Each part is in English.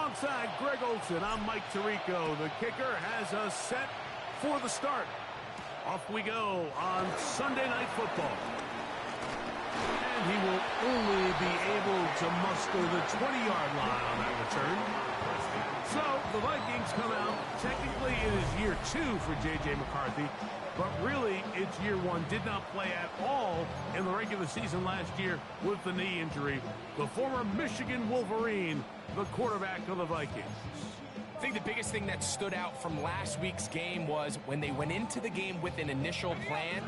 Alongside Greg Olson, I'm Mike Tirico. The kicker has us set for the start. Off we go on Sunday Night Football. And he will only be able to muster the 20-yard line on that return. So the Vikings come out. Technically, it is year 2 for J.J. McCarthy. But really, it's year 1. Did not play at all in the regular season last year with the knee injury. The former Michigan Wolverine, the quarterback of the Vikings. I think the biggest thing that stood out from last week's game was when they went into the game with an initial plan,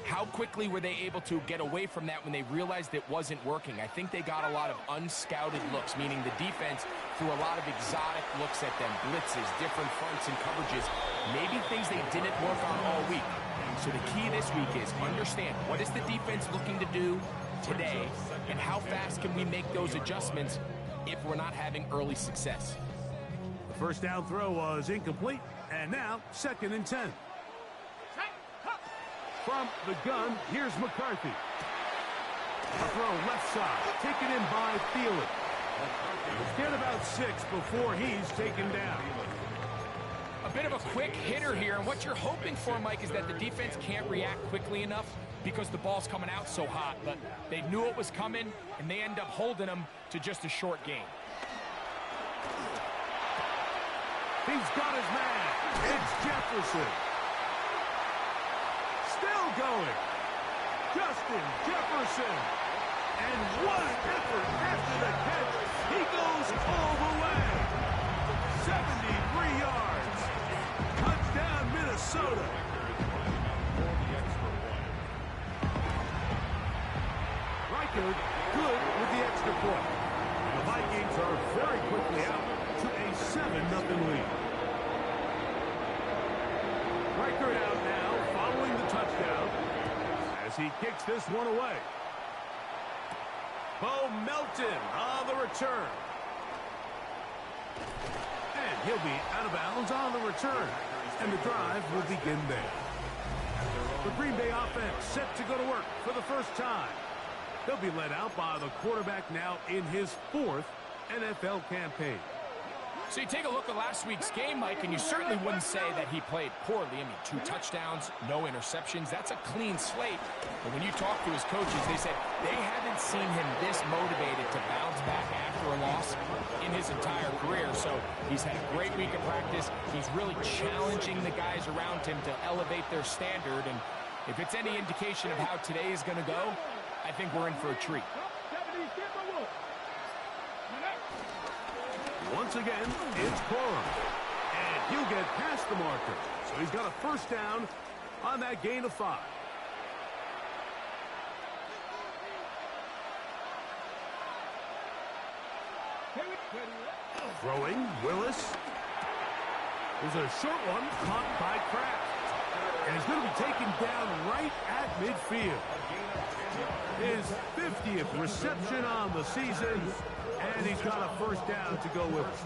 how quickly were they able to get away from that when they realized it wasn't working? I think they got a lot of unscouted looks, meaning the defense threw a lot of exotic looks at them, blitzes, different fronts and coverages, maybe things they didn't work on all week. So the key this week is understand what is the defense looking to do today and how fast can we make those adjustments if we're not having early success. The first down throw was incomplete, and now 2nd and 10. From the gun, here's McCarthy. A throw left side, taken in by Thielen. Get about 6 before he's taken down. A bit of a quick hitter here, and what you're hoping for, Mike, is that the defense can't react quickly enough because the ball's coming out so hot, but they knew it was coming, and they end up holding them to just a short gain. He's got his man. It's Jefferson. Still going. Justin Jefferson. And what an effort after the catch. He goes all the way. 73 yards. Touchdown, Minnesota. Reichard good with the extra point. The Vikings are very quickly out to a 7-0 lead. Reichard out now following the touchdown as he kicks this one away. Bo Melton on the return. And he'll be out of bounds on the return. And the drive will begin there. The Green Bay offense set to go to work for the first time. They'll be led out by the quarterback now in his 4th NFL campaign. So you take a look at last week's game, Mike, and you certainly wouldn't say that he played poorly. I mean, 2 touchdowns, no interceptions. That's a clean slate. But when you talk to his coaches, they said they haven't seen him this motivated to bounce back after a loss in his entire career. So he's had a great week of practice. He's really challenging the guys around him to elevate their standard. And if it's any indication of how today is going to go, I think we're in for a treat. Once again, it's Corum. And he'll get past the marker. So he's got a first down on that gain of 5. Throwing, Willis. There's a short one caught by Kraft. And he's going to be taken down right at midfield. His 50th reception on the season. And he's got a first down to go with it.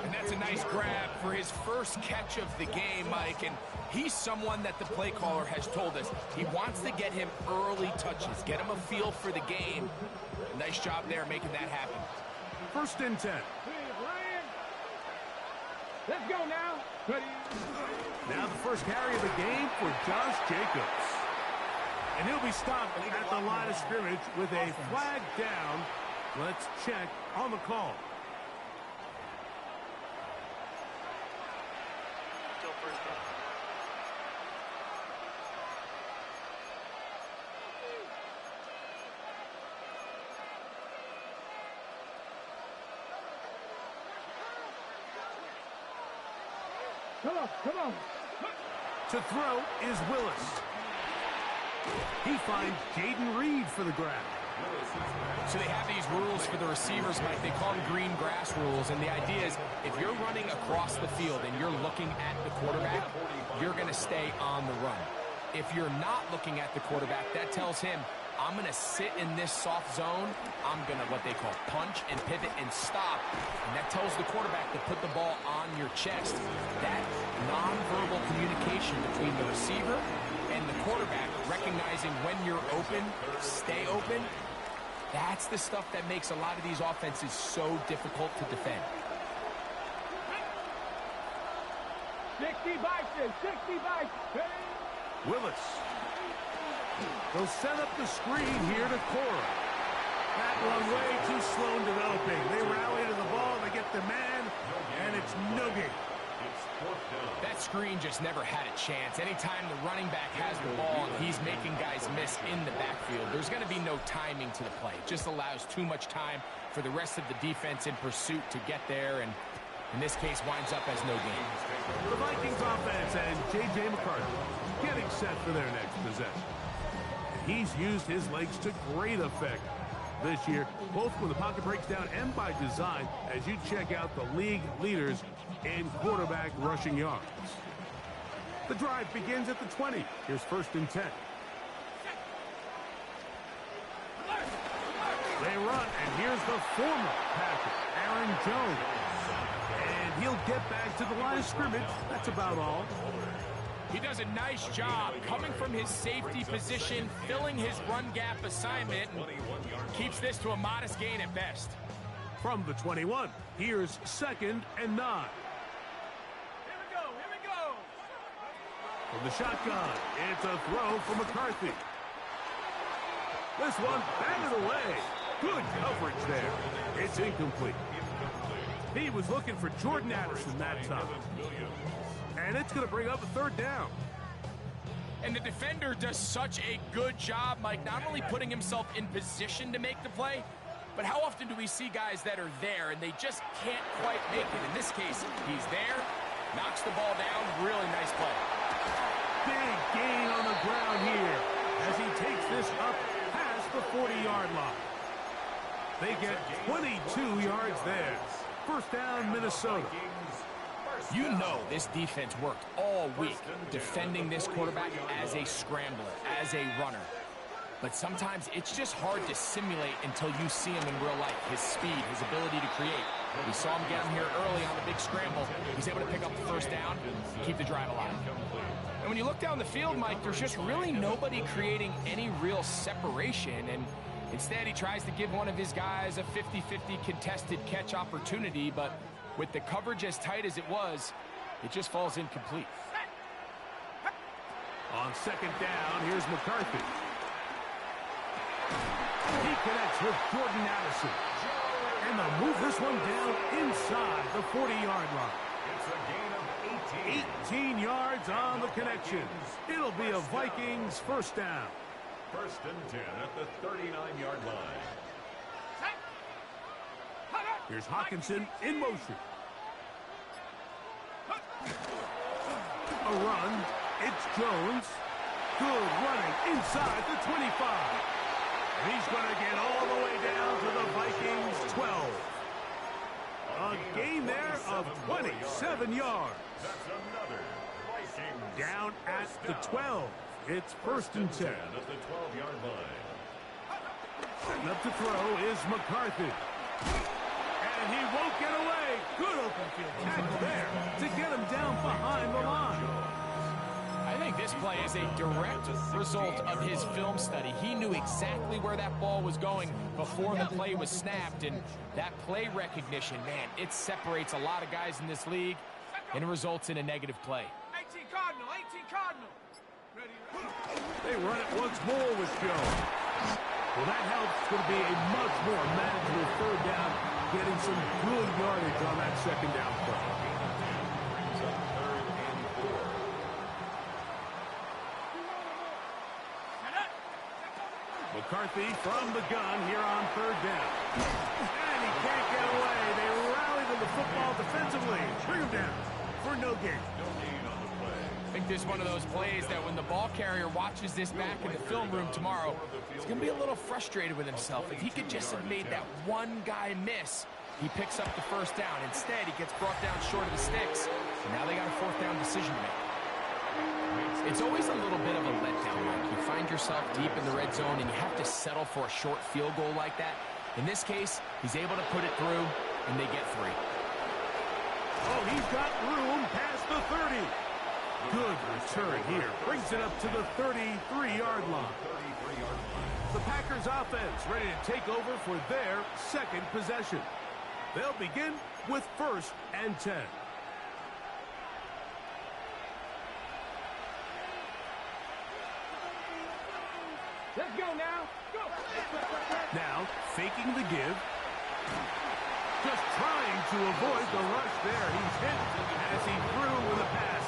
And that's a nice grab for his first catch of the game, Mike. And he's someone that the play caller has told us he wants to get him early touches, get him a feel for the game. Nice job there making that happen. 1st and 10. Let's go now. Now the first carry of the game for Josh Jacobs. And he'll be stopped at the line of scrimmage with a flag down. Let's check on the call. Still first down. Come on. To throw is Willis. He finds Jaden Reed for the grab. So they have these rules for the receivers, Mike. They call them green grass rules. And the idea is if you're running across the field and you're looking at the quarterback, you're going to stay on the run. If you're not looking at the quarterback, that tells him, I'm going to sit in this soft zone. I'm going to what they call punch and pivot and stop. And that tells the quarterback to put the ball on your chest. That nonverbal communication between the receiver and the quarterback, recognizing when you're open, stay open, that's the stuff that makes a lot of these offenses so difficult to defend. 60 boxes, 60 boxes. Willis. They'll set up the screen here to Cora. That run way too slow in developing. They rally to the ball, they get the man, and it's no gain. That screen just never had a chance. Anytime the running back has the ball and he's making guys miss in the backfield, there's going to be no timing to the play. It just allows too much time for the rest of the defense in pursuit to get there, and in this case winds up as no gain. The Vikings offense and J.J. McCarthy getting set for their next possession. He's used his legs to great effect this year, both when the pocket breaks down and by design, as you check out the league leaders in quarterback rushing yards. The drive begins at the 20. Here's 1st and 10. They run, and here's the former Packer, Aaron Jones. And he'll get back to the line of scrimmage. That's about all. He does a nice job coming from his safety position, filling his run gap assignment, and keeps this to a modest gain at best. From the 21, here's 2nd and 9. Here we go. From the shotgun, it's a throw for McCarthy. This one batted away. Good coverage there. It's incomplete. He was looking for Jordan Addison that time. And it's going to bring up a 3rd down. And the defender does such a good job, Mike, not only putting himself in position to make the play, but how often do we see guys that are there and they just can't quite make it? In this case, he's there, knocks the ball down, really nice play. Big gain on the ground here as he takes this up past the 40-yard line. They get 22 yards there. 1st down, Minnesota. You know this defense worked all week defending this quarterback as a scrambler, as a runner. But sometimes it's just hard to simulate until you see him in real life. His speed, his ability to create. We saw him get him here early on the big scramble. He's able to pick up the 1st down and keep the drive alive. And when you look down the field, Mike, there's just really nobody creating any real separation. And instead, he tries to give one of his guys a 50-50 contested catch opportunity, but with the coverage as tight as it was, it just falls incomplete. On 2nd down, here's McCarthy. He connects with Jordan Addison. And they'll move this one down inside the 40-yard line. It's a gain of 18 yards on the connection. It'll be a Vikings 1st down. 1st and 10 at the 39-yard line. Here's Hawkinson in motion. A run. It's Jones. Good running inside the 25. And he's going to get all the way down to the Vikings 12. A gain there of 27 yards. That's another Vikings. Down at the 12. It's 1st and 10. At the 12-yard line. Setting up to throw is McCarthy. And he won't get away. Good open field tackle there to get him down behind the line. I think this play is a direct result of his film study. He knew exactly where that ball was going before the play was snapped, and that play recognition, man, it separates a lot of guys in this league, and it results in a negative play. 18 Cardinal, 18 Cardinal. Ready. They run it once more with Jones. Well, that helps. It's going to be a much more manageable 3rd down, getting some good yardage on that 2nd down play. McCarthy from the gun here on 3rd down. And he can't get away. They rally to the football defensively. Bring him down for no gain. I think this is one of those plays that when the ball carrier watches this back in the film room tomorrow, he's going to be a little frustrated with himself. If he could just have made that one guy miss, he picks up the 1st down. Instead, he gets brought down short of the sticks. And now they got a 4th down decision to make. It's always a little bit of a letdown, Mike. You find yourself deep in the red zone and you have to settle for a short field goal like that. In this case, he's able to put it through, and they get 3. Oh, he's got room past the 30. Good return here. Brings it up to the 33-yard line. The Packers offense ready to take over for their 2nd possession. They'll begin with 1st and 10. Let's go now. Go. Now, faking the give. Just trying to avoid the rush there. He's hit as he threw when the pass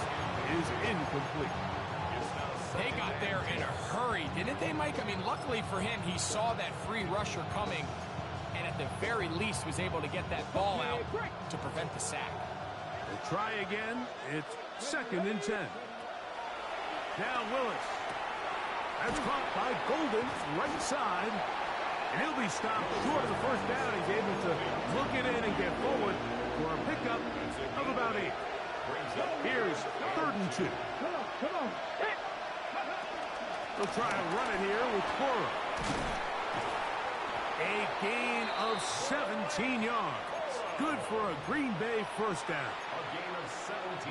is incomplete. They got there in a hurry, didn't they, Mike? I mean, luckily for him, he saw that free rusher coming and at the very least was able to get that ball out to prevent the sack. We'll try again. It's 2nd and 10. Now Willis. That's caught by Golden, right side. And he'll be stopped short of the first down. He's able to look it in and get forward for a pickup of about 8. Here's 3rd and 2. Come on. They'll try to run it here with Cora. A gain of 17 yards. Good for a Green Bay first down.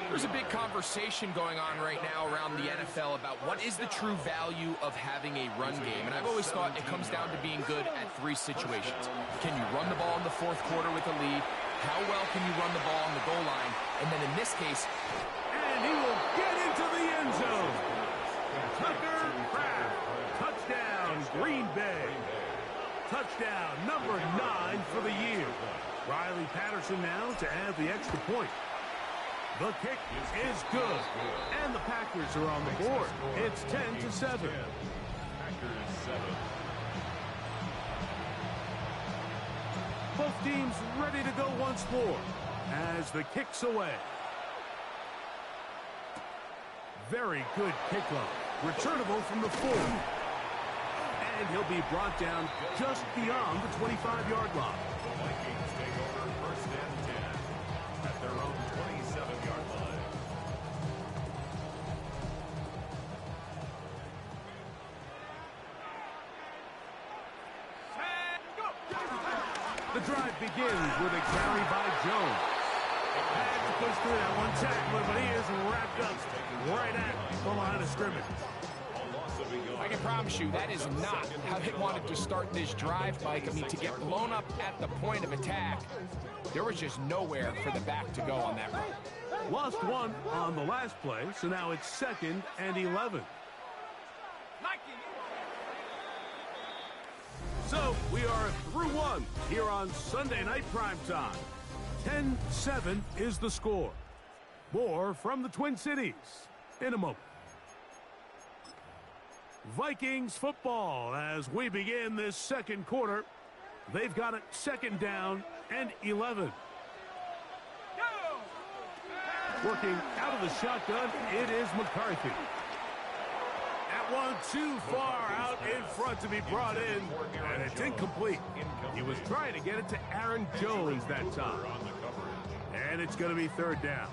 There's a big conversation going on right now around the NFL about what is the true value of having a run game. And I've always thought it comes down to being good at 3 situations. Can you run the ball in the 4th quarter with a lead? How well can you run the ball on the goal line? And then in this case... And he will get into the end zone. Tucker Kraft. Touchdown, Green Bay. Touchdown number 9 for the year. Riley Patterson now to add the extra point. The kick is good. And the Packers are on the board. It's 10-7. Packers 7. Both teams ready to go once more as the kick's away. Very good kickoff. Returnable from the 4. And he'll be brought down just beyond the 25-yard line. The Vikings take over 1st and 10 at their own 27-yard line. The drive begins with a carry by Jones. Had to push through that one tackler, but he is wrapped up right at the line of scrimmage. I can promise you that is not how they wanted to start this drive, Mike. I mean, to get blown up at the point of attack, there was just nowhere for the back to go on that run. Lost one on the last play, so now it's 2nd and 11. So we are through 1 here on Sunday Night Primetime. 10-7 is the score. More from the Twin Cities in a moment. Vikings football as we begin this 2nd quarter. They've got it 2nd down and 11. Working out of the shotgun, it is McCarthy. That one too far out in front to be brought in, and it's incomplete. He was trying to get it to Aaron Jones that time. And it's going to be 3rd down.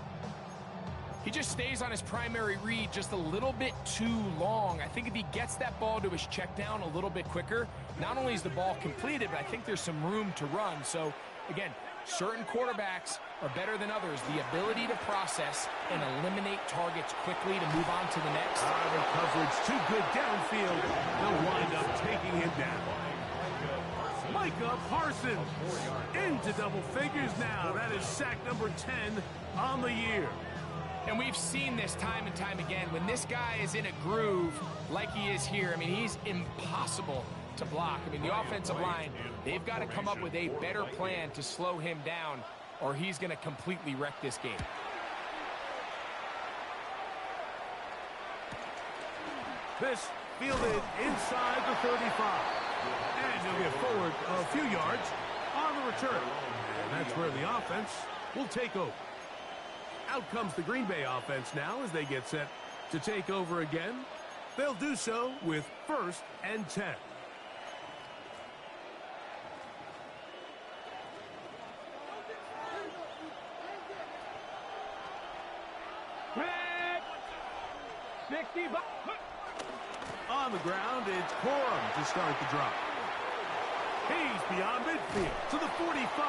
He just stays on his primary read just a little bit too long. I think if he gets that ball to his check down a little bit quicker, not only is the ball completed, but I think there's some room to run. So, again, certain quarterbacks are better than others. The ability to process and eliminate targets quickly to move on to the next. The coverage too good downfield. They'll wind up taking him down. Micah Parsons into double figures now. That is sack number 10 on the year. And we've seen this time and time again. When this guy is in a groove like he is here, I mean, he's impossible to block. I mean, the offensive line, they've got to come up with a better plan to slow him down, or he's going to completely wreck this game. This fielded inside the 35. And he'll get forward a few yards on the return. And that's where the offense will take over. Out comes the Green Bay offense now as they get set to take over again. They'll do so with 1st and 10. On the ground, it's Corum to start the drive. He's beyond midfield to the 45.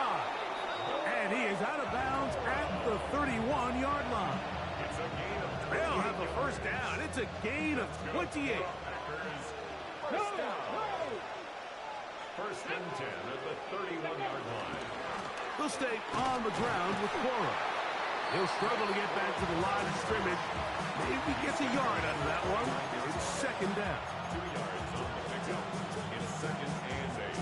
And he is out of bounds at the 31-yard line. They'll have the first down. It's a gain of 28. First and 10 at the 31-yard line. They'll stay on the ground with Cora. He'll struggle to get back to the line of scrimmage. Maybe he gets a yard out of that one. It's 2nd down. 2 yards on the fix It's second and 8.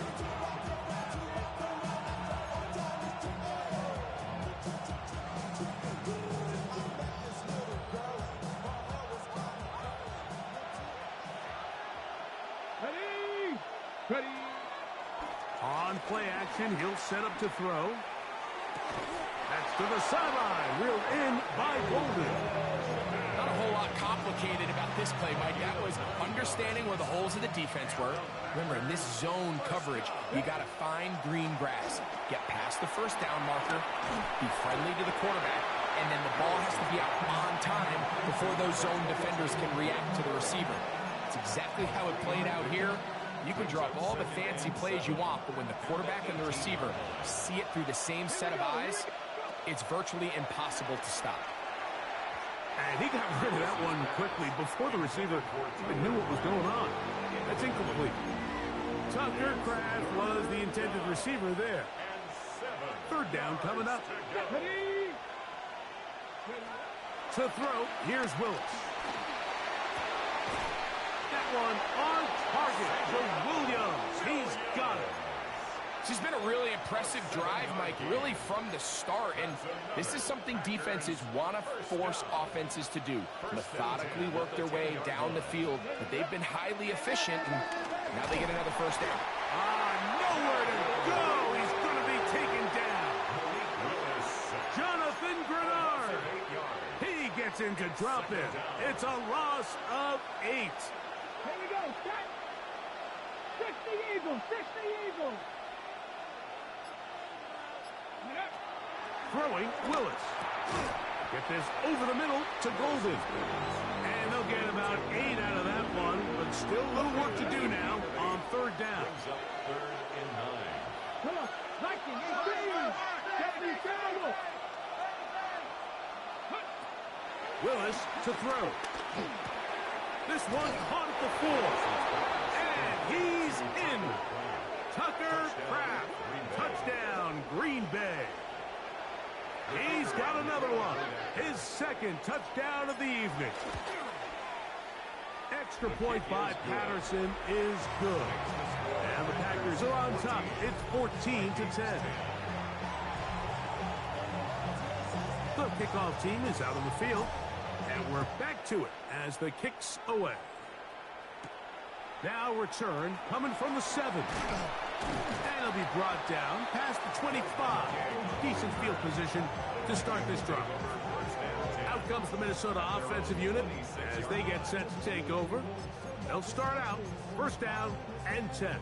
Ready? Ready? On play action, he'll set up to throw. That's to the sideline. Reeled in by Golden. Not a whole lot complicated about this play, Mike. That was understanding where the holes of the defense were. Remember, in this zone coverage, you got to find green grass. Get past the first down marker, be friendly to the quarterback, and then the ball has to be out on time before those zone defenders can react to the receiver. It's exactly how it played out here. You can draw up all the fancy plays you want, but when the quarterback and the receiver see it through the same set of eyes, it's virtually impossible to stop. And he got rid of that one quickly before the receiver even knew what was going on. That's incomplete. Tucker Kraft was the intended receiver there. Third down coming up. Ready? To throw, here's Willis. That one on target to Williams. He's got it. This has been a really impressive drive, Mike, really from the start. And this is something defenses want to force offenses to do. Methodically work their way down the field. But they've been highly efficient, and now they get another first down. Nowhere to go. He's going to be taken down. Jonathan Grenard. He gets into drop in. It's a loss of 8. Here we go. Set. 60 Eagles. 60 Eagles. Throwing, Willis. Get this over the middle to Golden. And they'll get about 8 out of that one, but still a little work to do now on third down. Brings up third and 9. Come on. Viking, 18. 77. Willis to throw. This one caught at the 4. And he's in. Tucker Kraft. Touchdown, Green Bay. He's got another one. His second touchdown of the evening. Extra point by Patterson is good. And the Packers are on top. It's 14-10. The kickoff team is out on the field. And we're back to it as the kick's away. Now return coming from the 7. And he'll be brought down past the 25. Decent field position to start this drive. Out comes the Minnesota offensive unit as they get set to take over. They'll start out first down and 10.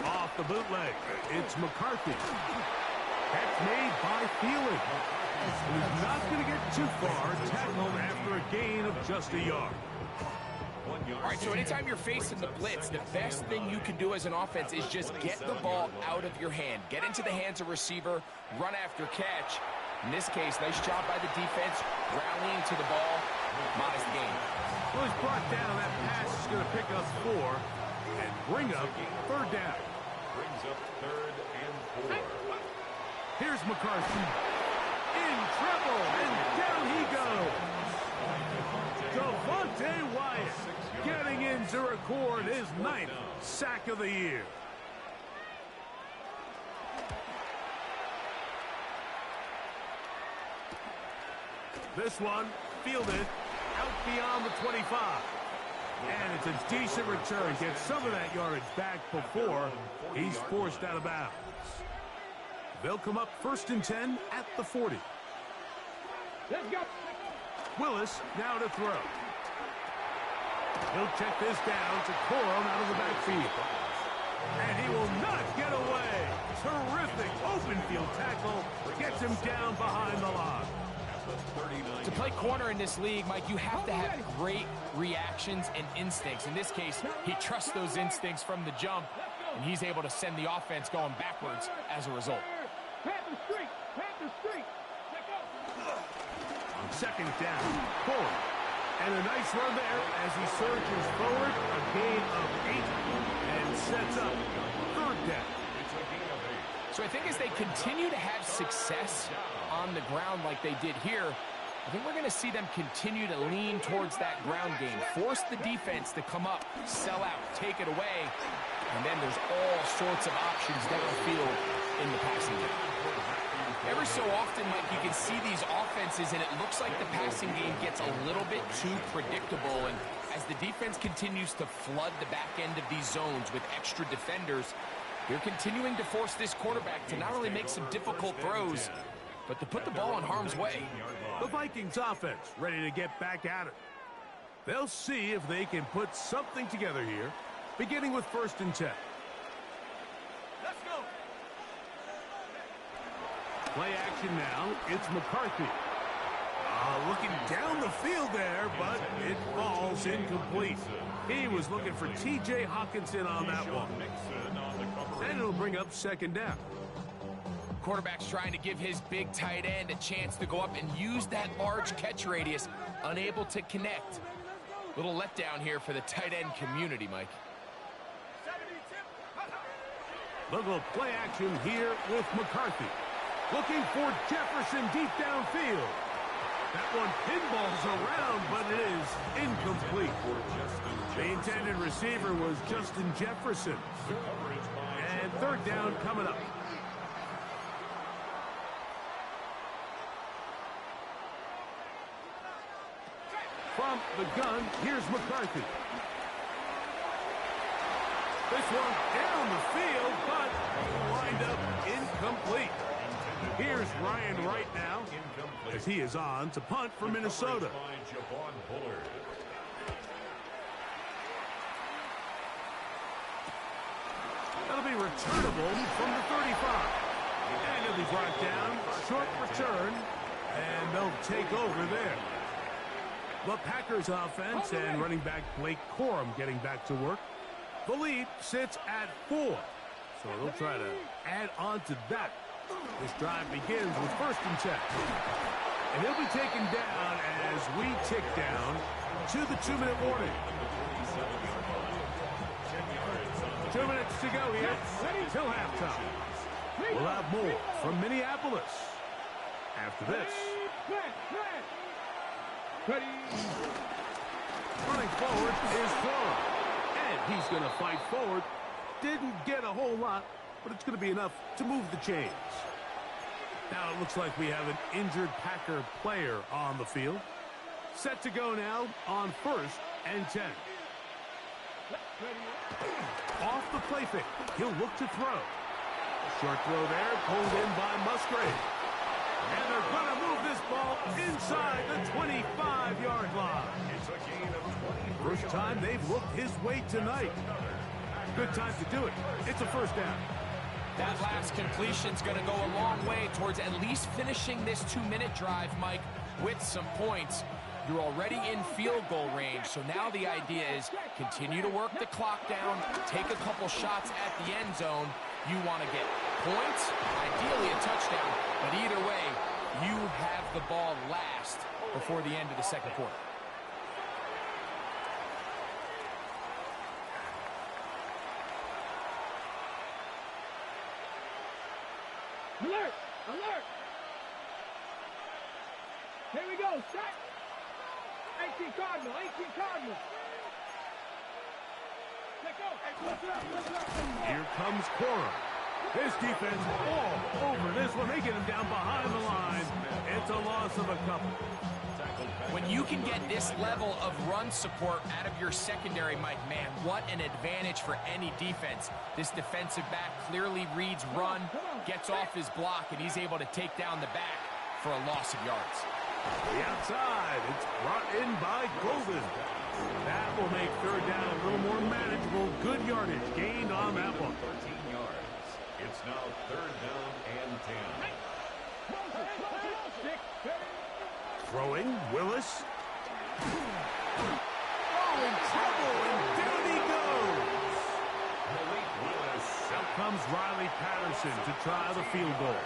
Off the bootleg, it's McCarthy. That's made by Thielen. He's not going to get too far, tackled after a gain of just a yard. All right, so anytime you're facing the blitz, the best thing you can do as an offense is just get the ball out of your hand. Get into the hands of receiver, run after catch. In this case, nice job by the defense, rallying to the ball. Modest gain. Well, he's brought down. That pass is going to pick up 4 and bring up third down. Brings up third and 4. Here's McCarthy. In trouble, and down he goes. Devontae Wyatt getting in to record his 9th sack of the year. This one fielded out beyond the 25. And it's a decent return. Gets some of that yardage back before he's forced out of bounds. They'll come up first and 10 at the 40. Let's go. Willis now to throw. He'll check this down to Corum out of the backfield. And he will not get away. Terrific open field tackle. Gets him down behind the line. To play corner in this league, Mike, you have to have great reactions and instincts. In this case, he trusts those instincts from the jump, and he's able to send the offense going backwards as a result. Panther Street. Panther Street. On second down, Corum. And a nice run there as he surges forward. A gain of 8 and sets up third down. So I think as they continue to have success on the ground like they did here, I think we're going to see them continue to lean towards that ground game, force the defense to come up, sell out, take it away, and then there's all sorts of options downfield in the passing game. Every so often, Mike, you can see these offenses, and it looks like the passing game gets a little bit too predictable, and as the defense continues to flood the back end of these zones with extra defenders, they're continuing to force this quarterback to not only make some difficult throws, but to put the ball in harm's way. The Vikings offense ready to get back at it. They'll see if they can put something together here, beginning with 1st and 10. Let's go. Play action now. It's McCarthy. Looking down the field there, but it falls incomplete. He was looking for T.J. Hawkinson on that one. And it'll bring up 2nd down. Quarterback's trying to give his big tight end a chance to go up and use that large catch radius, unable to connect. Little letdown here for the tight end community, Mike. Little play action here with McCarthy. Looking for Jefferson deep downfield. That one pinballs around, but it is incomplete. The intended receiver was Justin Jefferson. And 3rd down coming up. From the gun, here's McCarthy. This one down the field, but lined up incomplete. Here's Ryan Wright now, as he is on to punt for Minnesota. That'll be returnable from the 35. And he'll be brought down, short return, and they'll take over there. The Packers offense and running back Blake Corum getting back to work. The lead sits at 4, so they'll try to add on to that. This drive begins with 1st and 10. And he'll be taken down as we tick down to the 2-minute warning. 2 minutes to go here till halftime. We'll have more from Minneapolis after this. Running forward is Corum. And he's going to fight forward. Didn't get a whole lot, but it's going to be enough to move the chains. Now it looks like we have an injured Packer player on the field. Set to go now on 1st and 10. Off the play fake. He'll look to throw. Short throw there, pulled in by Musgrave. And they're going to move this ball inside the 25-yard line. It's a gain of 20. First time they've looked his way tonight. Good time to do it. It's a 1st down. That last completion's going to go a long way towards at least finishing this 2-minute drive, Mike, with some points. You're already in field goal range, so now the idea is continue to work the clock down, take a couple shots at the end zone. You want to get points, ideally a touchdown, but either way, you have the ball last before the end of the 2nd quarter. Alert! Alert! Here we go, set! 18 Cardinal, 18 Cardinal! Let go! Here comes Corum. This defense all over this one. They get him down behind the line. It's a loss of a couple. When you can get this level of run support out of your secondary, Mike, man, what an advantage for any defense. This defensive back clearly reads run, gets off his block, and he's able to take down the back for a loss of yards. The outside, it's brought in by Golden. That will make 3rd down a little more manageable. Good yardage gained on that one. 13 yards. It's now 3rd down and 10. Throwing, Willis. Oh, in trouble, and down he goes. Malik Willis. Out comes Riley Patterson to try the field goal.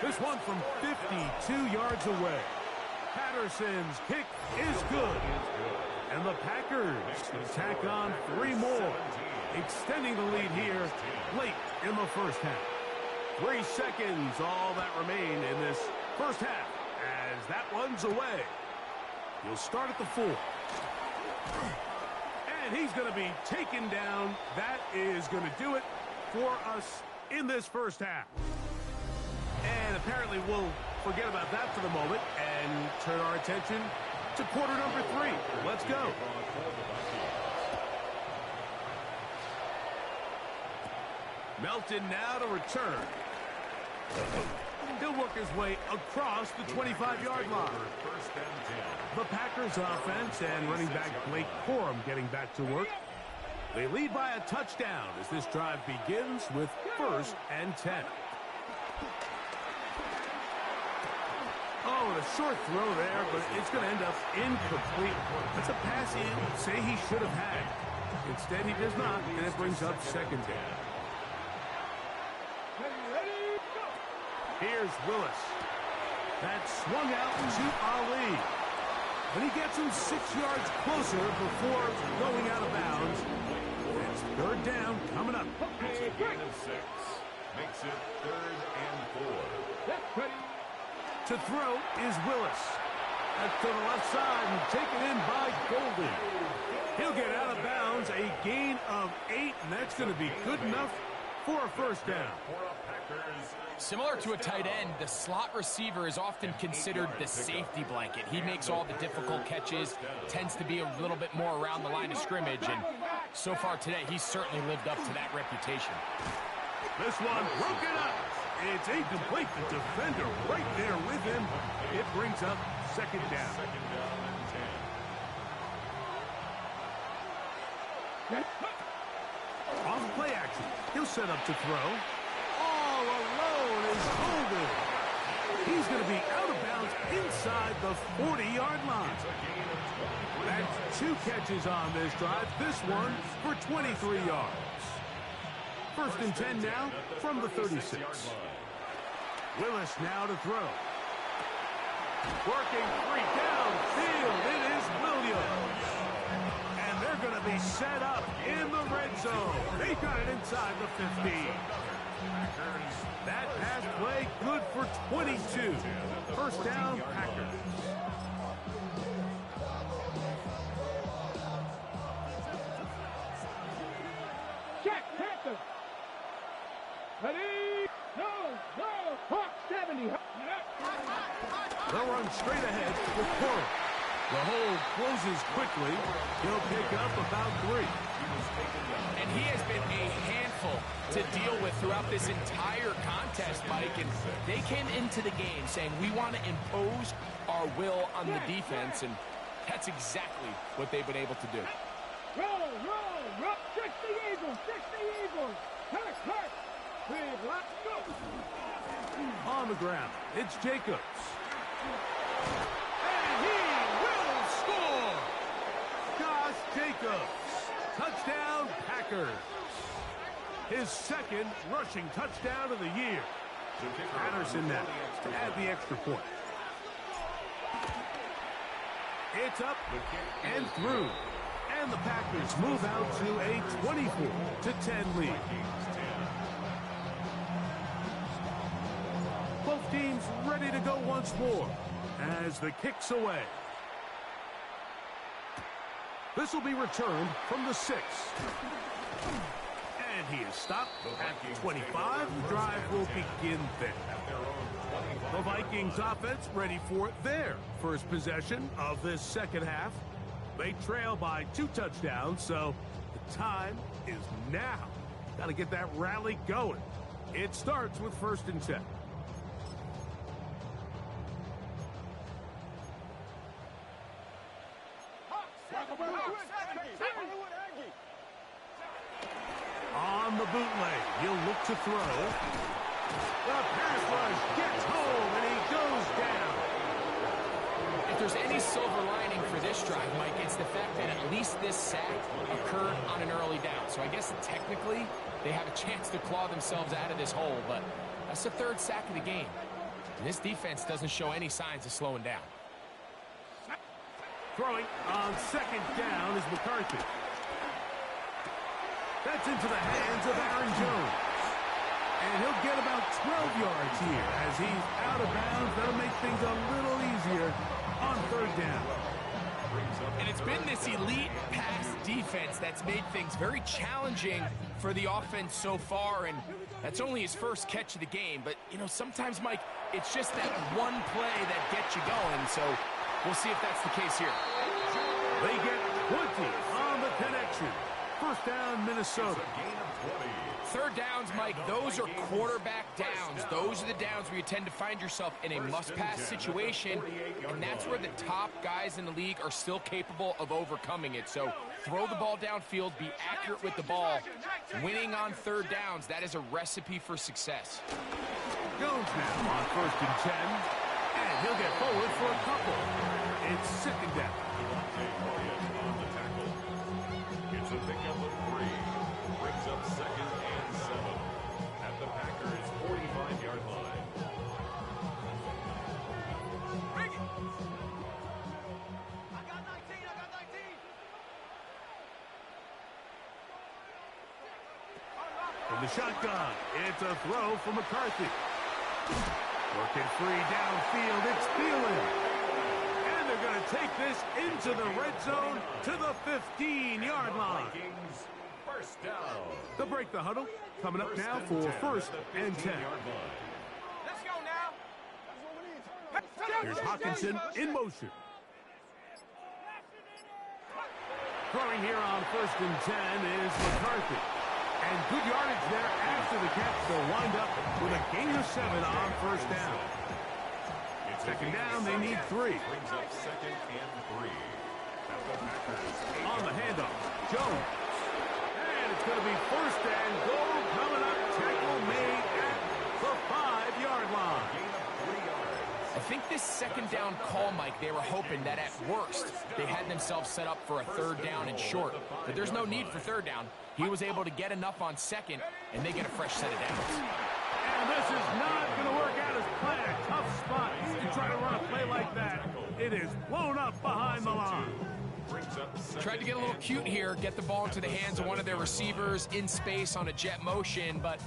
This one from 52 yards away. Patterson's kick is good. And the Packers tack on 3 more, extending the lead here late in the 1st half. 3 seconds, all that remain in this first half as that one's away. He'll start at the 4. And he's going to be taken down. That is going to do it for us in this first half. And apparently we'll forget about that for the moment and turn our attention to quarter number 3. Let's go. Melton now to return. He'll work his way across the 25-yard line. The Packers offense and running back Blake Corum getting back to work. They lead by a touchdown as this drive begins with 1st and 10. Oh, and a short throw there, but it's going to end up incomplete. That's a pass he'd say he should have had. Instead, he does not, and it brings up 2nd down. Here's Willis. That swung out to Ali. And he gets him 6 yards closer before going out of bounds. It's 3rd down coming up. It's a gain of 6. Makes it 3rd and 4. To throw is Willis. That's to the left side and taken in by Golden. He'll get out of bounds, a gain of 8, and that's going to be good enough for a 1st down. Similar to a tight end, the slot receiver is often considered the safety blanket. He makes all the difficult catches, tends to be a little bit more around the line of scrimmage, and so far today, he's certainly lived up to that reputation. This one broken up. It's incomplete. The defender right there with him. It brings up 2nd down. Off play action. He'll set up to throw. All alone is Golden. He's going to be out of bounds inside the 40-yard line. That's 2 catches on this drive. This one for 23 yards. 1st and 10 now from the 36. Willis now to throw. Working 3 downfield. It is Williams. And they're going to be set up in the red zone. They got it inside the 15. That pass play good for 22. 1st down, Packers. Check, Panther. Ready? No, Hawk 70. They'll run straight ahead with Corum. The hole closes quickly. He'll pick up about 3. And he has been a handful to deal with throughout this entire contest, Mike. And they came into the game saying, we want to impose our will on the defense, and that's exactly what they've been able to do. Roll. 60 Eagles. Hurt. Big lock, go. On the ground, it's Jacobs. And he will score! Josh Jacobs. Touchdown, Packers. His 2nd rushing touchdown of the year. Patterson now to add the extra point. It's up and through. And the Packers move out to a 24-10 lead. Both teams ready to go once more as the kick's away. This will be returned from the 6. And he is stopped at 25. The drive will begin there. The Vikings offense ready for their first possession of this 2nd half. They trail by 2 touchdowns, so the time is now. Got to get that rally going. It starts with 1st and 10. On the bootleg, he'll look to throw. The pass rush gets home, and he goes down. If there's any silver lining for this drive, Mike, it's the fact that at least this sack occurred on an early down. So I guess technically they have a chance to claw themselves out of this hole, but that's the 3rd sack of the game. And this defense doesn't show any signs of slowing down. Throwing on 2nd down is McCarthy. That's into the hands of Aaron Jones. And he'll get about 12 yards here as he's out of bounds. That'll make things a little easier on third down. And it's been this elite pass defense that's made things very challenging for the offense so far, and that's only his first catch of the game. But, you know, sometimes, Mike, it's just that one play that gets you going, so we'll see if that's the case here. They get 20 on the connection. First down, Minnesota. Third downs, Mike, those are quarterback downs. Those are the downs where you tend to find yourself in a must-pass situation, and that's where the top guys in the league are still capable of overcoming it. So throw the ball downfield, be accurate with the ball. Winning on third downs, that is a recipe for success. Jones now on first and 10, and he'll get forward for a couple. It's second down. It's a pickup of 3. Brings up second and 7 at the Packers' 45-yard line. I got 19. From the shotgun, it's a throw from McCarthy. Working free downfield, it's Thielen. And they're going to take this into the red zone to the 15-yard line. First down. They'll break the huddle. Coming up now for first and 10. Let's go now. Here's Hawkinson in motion. Throwing here on first and 10 is McCarthy. And good yardage there after the catch. They'll wind up with a gain of 7 on first down. Second down, they need 3. Brings up second and 3 at the Packers. On the handoff, Jones. And it's going to be first and goal coming up. Tackle made at the 5-yard line. Gain of 3 yards. I think this second down call, Mike, they were hoping that at worst they had themselves set up for a third down and short. But there's no need for third down. He was able to get enough on second, and they get a fresh set of downs. And this is not going to work out as planned. Tough spot. You try to run a play like that, it is blown up behind the line. Tried to get a little cute here, get the ball into the hands of one of their receivers in space on a jet motion, but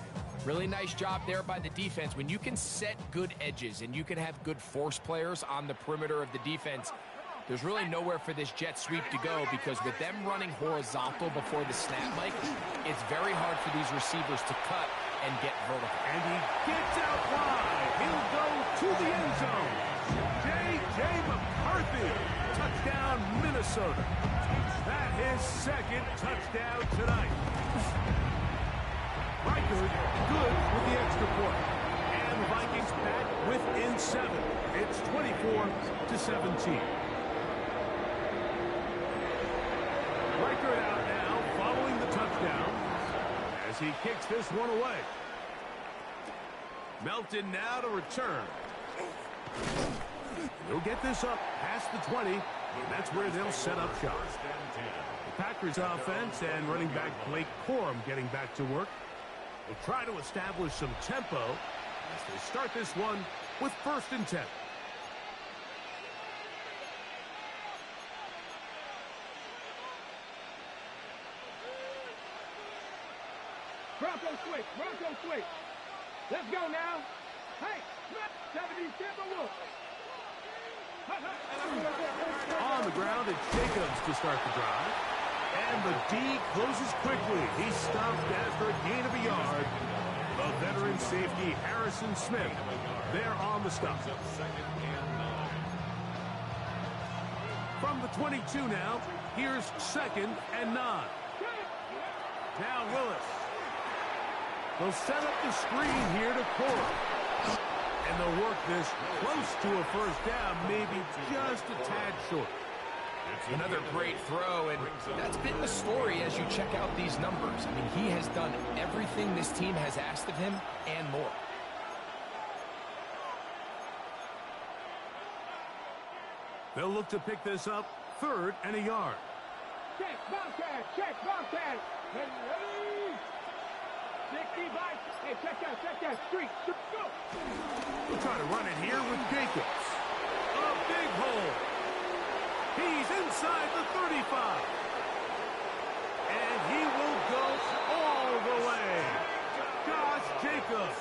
really nice job there by the defense. When you can set good edges and you can have good force players on the perimeter of the defense, there's really nowhere for this jet sweep to go, because with them running horizontal before the snap, Mike, it's very hard for these receivers to cut and get vertical. And he gets out wide. He'll go to the end zone. J.J. McCarthy. Touchdown, Minnesota. That is second touchdown tonight. Riker good with the extra point. And the Vikings back within 7. It's 24-17. Riker out now following the touchdown as he kicks this one away. Melton now to return. He'll get this up past the 20. That's where they'll set up shop. The Packers offense and running back Blake Corum getting back to work. They'll try to establish some tempo as they start this one with first and 10. Bronco switch. Let's go now. Hey, 70 Timberwolves. On the ground, it's Jacobs to start the drive. And the D closes quickly. He's stopped after a gain of a yard. The veteran safety, Harrison Smith, there on the stop. From the 22 now, here's second and 9. Now Willis. They'll set up the screen here to Corum. And they'll work this close to a first down, maybe just a tad short. Another great throw, and that's been the story as you check out these numbers. I mean, he has done everything this team has asked of him and more. They'll look to pick this up, third and a yard. Check, Bobcat. Ready. 60 by. Hey, check that street. Go. We'll try to run it here with Jacobs. A big hole. He's inside the 35. And he will go all the way. Josh Jacobs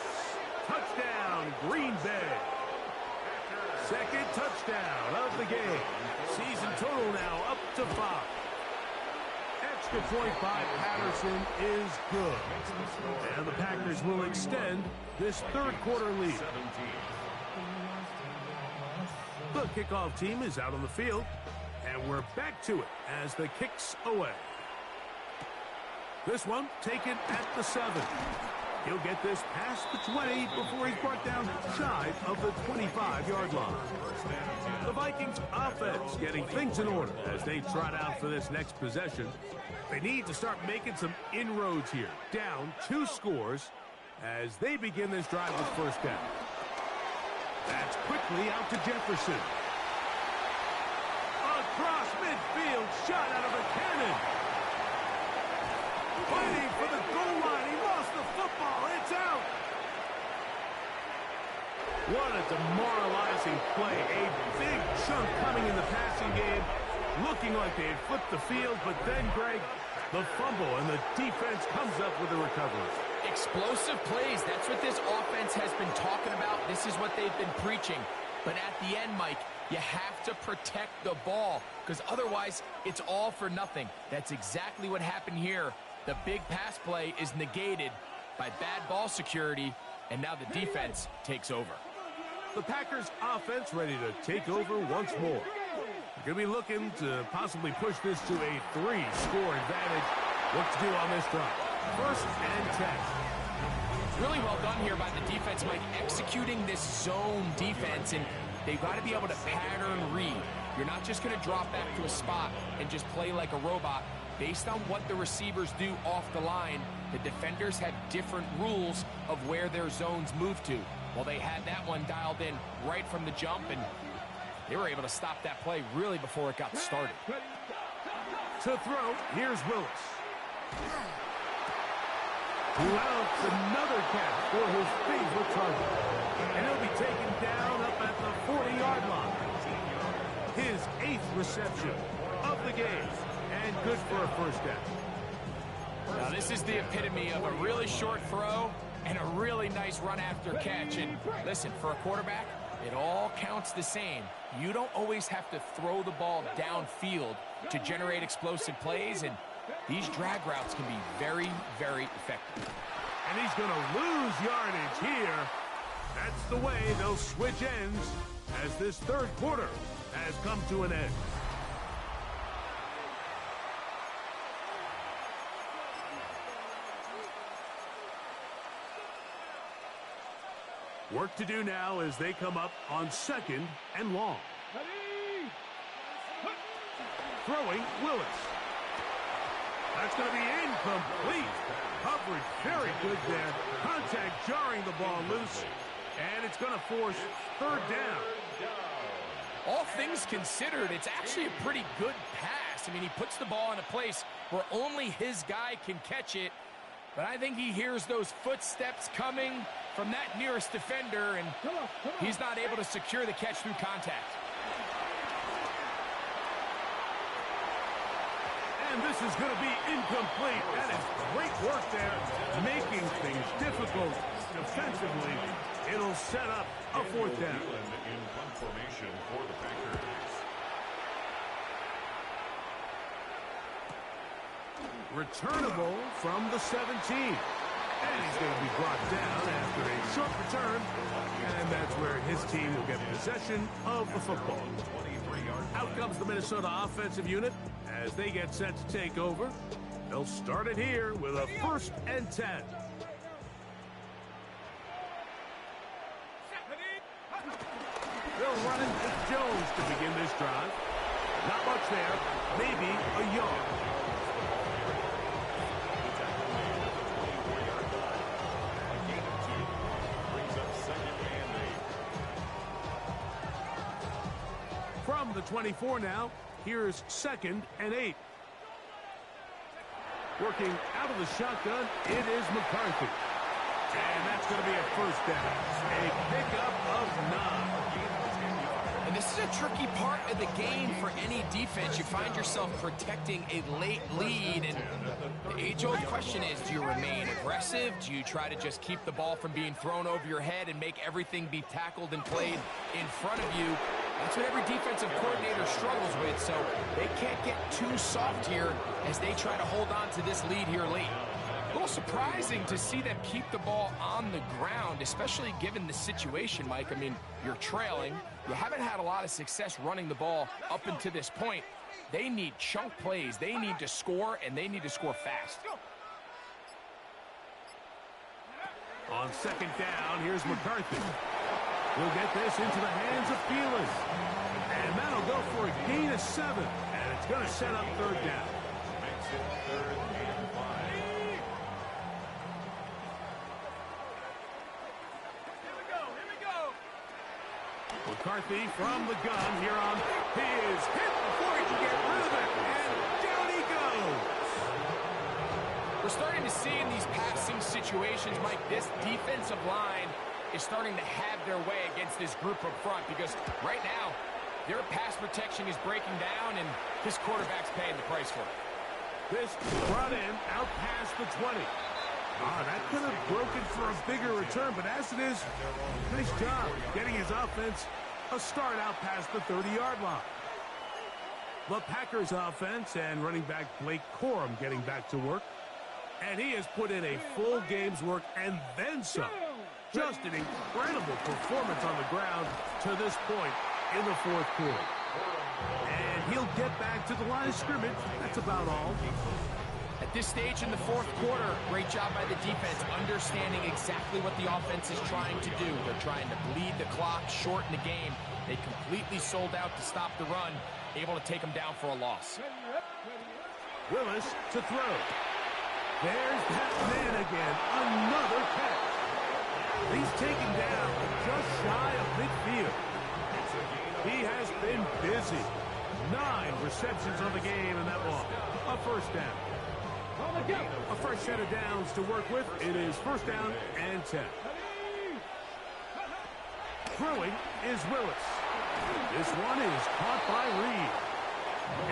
extra point by Patterson is good. And the Packers will extend this third quarter lead. 17. The kickoff team is out on the field, and we're back to it as the kick's away. This one taken at the 7. He'll get this past the 20 before he's brought down shy of the 25-yard line. The Vikings offense getting things in order as they trot out for this next possession. They need to start making some inroads here. Down 2 scores as they begin this drive with first down. That's quickly out to Jefferson. Across midfield, shot out of a cannon. Fighting for the goal line. He lost the football. It's out. What a demoralizing play. A big chunk coming in the passing game. Looking like they had flipped the field, but then, Greg, the fumble, and the defense comes up with a recovery. Explosive plays. That's what this offense has been talking about. This is what they've been preaching. But at the end, Mike, you have to protect the ball because otherwise it's all for nothing. That's exactly what happened here. The big pass play is negated by bad ball security, and now the defense takes over. The Packers offense ready to take over once more. They're going to be looking to possibly push this to a 3-score advantage. What to do on this drive? First and 10. Really well done here by the defense, Mike, executing this zone defense, and they've got to be able to pattern read. You're not just going to drop back to a spot and just play like a robot. Based on what the receivers do off the line, the defenders have different rules of where their zones move to. Well, they had that one dialed in right from the jump, and they were able to stop that play really before it got started. To throw, here's Willis. Who outs another catch for his favorite target. And he'll be taken down up at the 40-yard line. His 8th reception of the game. And good for a first down. Now, this is the epitome of a really short throw and a really nice run after catch. And listen, for a quarterback, it all counts the same. You don't always have to throw the ball downfield to generate explosive plays, and these drag routes can be very, very effective. And he's going to lose yardage here. That's the way they'll switch ends as this third quarter has come to an end. Work to do now as they come up on second and long. Throwing, Willis. That's going to be incomplete. Coverage very good there. Contact jarring the ball loose. And it's going to force third down. All things considered, it's actually a pretty good pass. I mean, he puts the ball in a place where only his guy can catch it. But I think he hears those footsteps coming from that nearest defender, and he's not able to secure the catch through contact. And this is going to be incomplete. That is great work there, making things difficult defensively. It'll set up a fourth down. In punt formation for the Packers. Returnable from the 17. And he's going to be brought down after a short return. And that's where his team will get possession of the football. Out comes the Minnesota offensive unit as they get set to take over. They'll start it here with a 1st and 10. They'll run it with Jones to begin this drive. Not much there, maybe a yard. From the 24 now, here's 2nd and 8. Working out of the shotgun, it is McCarthy. And that's going to be a first down. A pickup of 9. And this is a tricky part of the game for any defense. You find yourself protecting a late lead, and the age-old question is, do you remain aggressive? Do you try to just keep the ball from being thrown over your head and make everything be tackled and played in front of you? That's what every defensive coordinator struggles with, so they can't get too soft here as they try to hold on to this lead here late. A little surprising to see them keep the ball on the ground, especially given the situation, Mike. I mean, you're trailing. You haven't had a lot of success running the ball up until this point. They need chunk plays. They need to score, and they need to score fast. On second down, here's McCarthy. He'll get this into the hands of Felix. And that'll go for a gain of 7. And it's going to set up third down. Makes it 3rd and 5. McCarthy from the gun here on. He is hit before he can get rid of it. And down he goes. We're starting to see in these passing situations, Mike, this defensive line is starting to have their way against this group up front because right now, their pass protection is breaking down and this quarterback's paying the price for it. This brought in out past the 20. That could have broken for a bigger return, but as it is, nice job getting his offense a start out past the 30-yard line. The Packers offense and running back Blake Corum getting back to work. And he has put in a full game's work and then some. Just an incredible performance on the ground to this point in the fourth quarter. And he'll get back to the line of scrimmage. That's about all. At this stage in the fourth quarter, great job by the defense, understanding exactly what the offense is trying to do. They're trying to bleed the clock, shorten the game. They completely sold out to stop the run, able to take them down for a loss. Willis to throw. There's that man again. Another catch. He's taken down just shy of midfield. He has been busy. 9 receptions on the game, and that one, a first down. A fresh set of downs to work with. It is first down and 10. Throwing is Willis. This one is caught by Reed.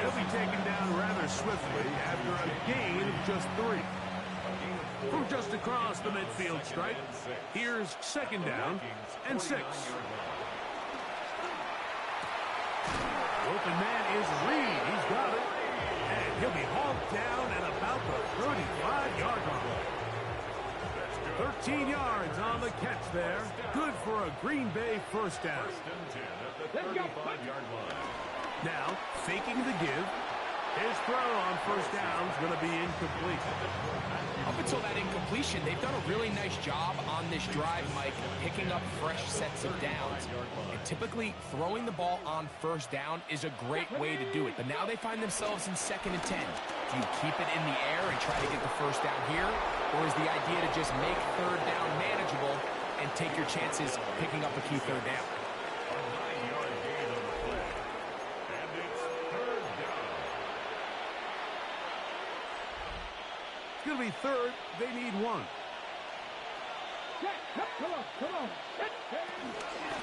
He'll be taken down rather swiftly after a gain of just 3. From just across the midfield stripe, here's second down and 6. Open man is Reed. He's got it. And he'll be hauled down at about the 35-yard line. 13 yards on the catch there. Good for a Green Bay first down. Now, faking the give. His throw on first down is going to be incomplete. Up until that incompletion, they've done a really nice job on this drive, Mike, picking up fresh sets of downs. And typically, throwing the ball on first down is a great way to do it. But now they find themselves in 2nd and 10. Do you keep it in the air and try to get the first down here? Or is the idea to just make third down manageable and take your chances picking up a key third down? It's going to be third. They need 1. Come on.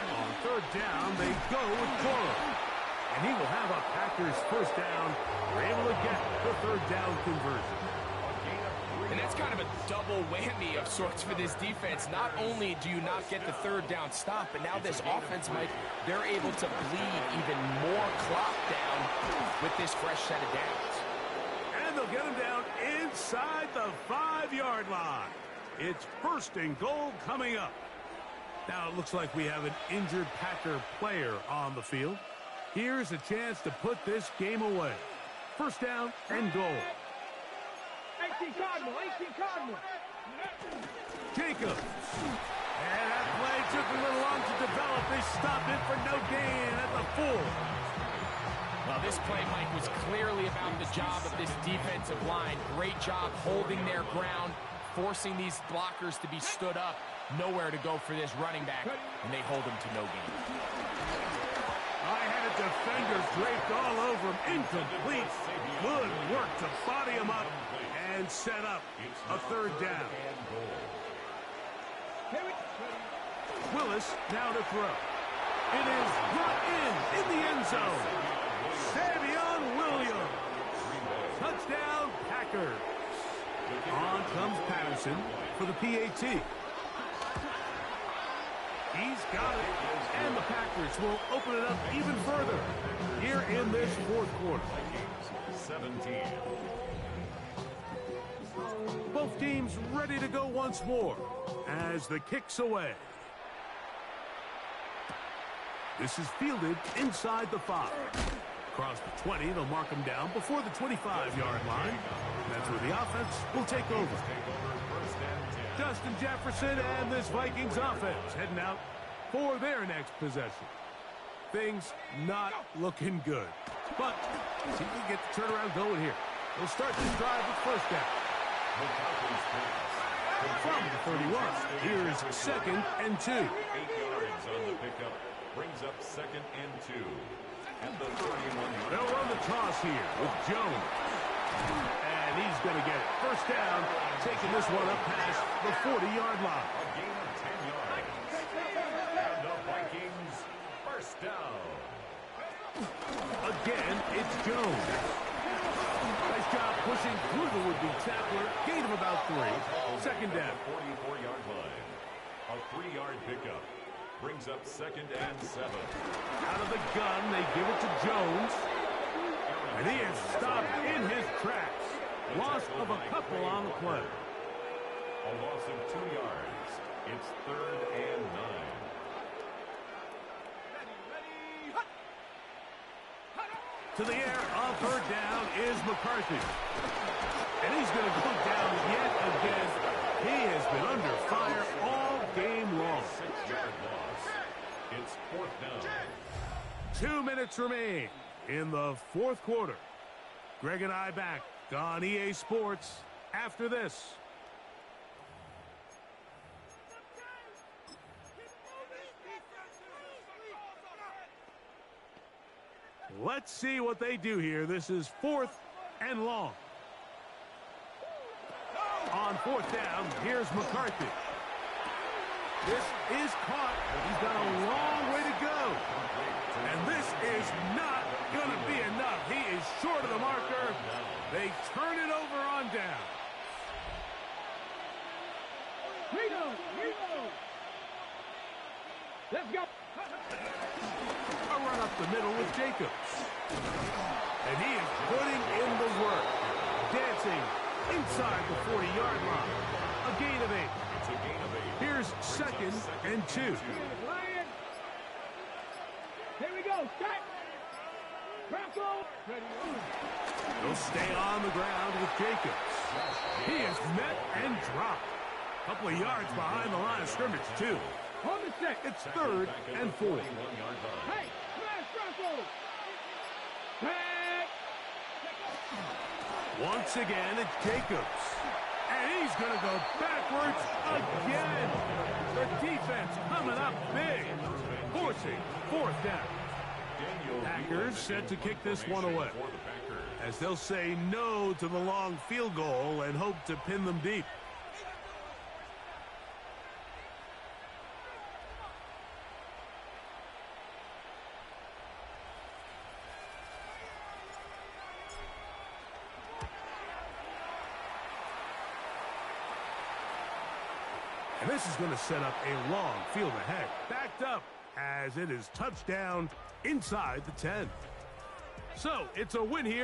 On third down, they go with Corum. And he will have a Packers first down. They're able to get the third down conversion. And that's kind of a double whammy of sorts for this defense. Not only do you not get the third down stop, but now this offense, Mike, they're able to bleed even more clock down with this fresh set of downs. And they'll get him down inside the 5-yard line. It's first and goal coming up. Now it looks like we have an injured Packer player on the field. Here's a chance to put this game away. First down and goal. 18 Cardinal. Jacobs. And that play took a little long to develop. They stopped it for no gain at the 4. Well, this play, Mike, was clearly about the job of this defensive line. Great job holding their ground, forcing these blockers to be stood up. Nowhere to go for this running back, and they hold him to no gain. I had a defender draped all over him. Incomplete. Good work to body him up and set up a third down. Willis now to throw. It is brought in the end zone. Savion Williams. Touchdown, Packers. On comes Patterson for the PAT. He's got it. And the Packers will open it up even further here in this fourth quarter. 17. Both teams ready to go once more as the kick's away. This is fielded inside the 5. Across the 20, they'll mark him down before the 25-yard line. That's where the offense will take over. Justin Jefferson and this Vikings offense heading out for their next possession. Things not looking good. But see if we can get the turnaround going here. They'll start this drive with first down. From the 31, here's 2nd and 2. 8 yards on the pickup. Brings up 2nd and 2. At the 31. They'll run the toss here with Jones. And he's going to get it. First down, taking this one up past the 40-yard line. A gain of 10 yards. And the Vikings first down. Again, it's Jones. Nice job pushing through the would-be tackler. Gain of about 3. Second down. 44-yard line. A 3-yard pickup. Brings up 2nd and 7. Out of the gun, they give it to Jones. And he is stopped in his tracks. Loss of a couple on the play. A loss of 2 yards. It's 3rd and 9. To the air, on third down is McCarthy. And he's going to go down yet again. He has been under fire all game long. 6-yard loss. It's 4th down. 2 minutes remain in the fourth quarter. Greg and I back on EA Sports after this. Let's see what they do here. This is 4th and long. On 4th down, here's McCarthy. This is caught. He's got a long way to go. And this is not going to be enough. He is short of the marker. They turn it over on down. Let's go. A run up the middle with Jacobs. And he is putting in the work. Dancing inside the 40-yard line. A gain of 8. It's a gain of 8. Here's 2nd and 2. Lion. Here we go. Set. Crackle. Ready. He'll stay on the ground with Jacobs. He is met and dropped. A couple of yards behind the line of scrimmage, too. On the set. It's 3rd and 4. Hey, smash Crackle. Back. Once again, it's Jacobs. And he's going to go backwards again. The defense coming up big. Forcing 4th down. Packers set to kick this one away, as they'll say no to the long field goal and hope to pin them deep. And this is going to set up a long field ahead. Backed up as it is touchdown inside the 10. So it's a win here.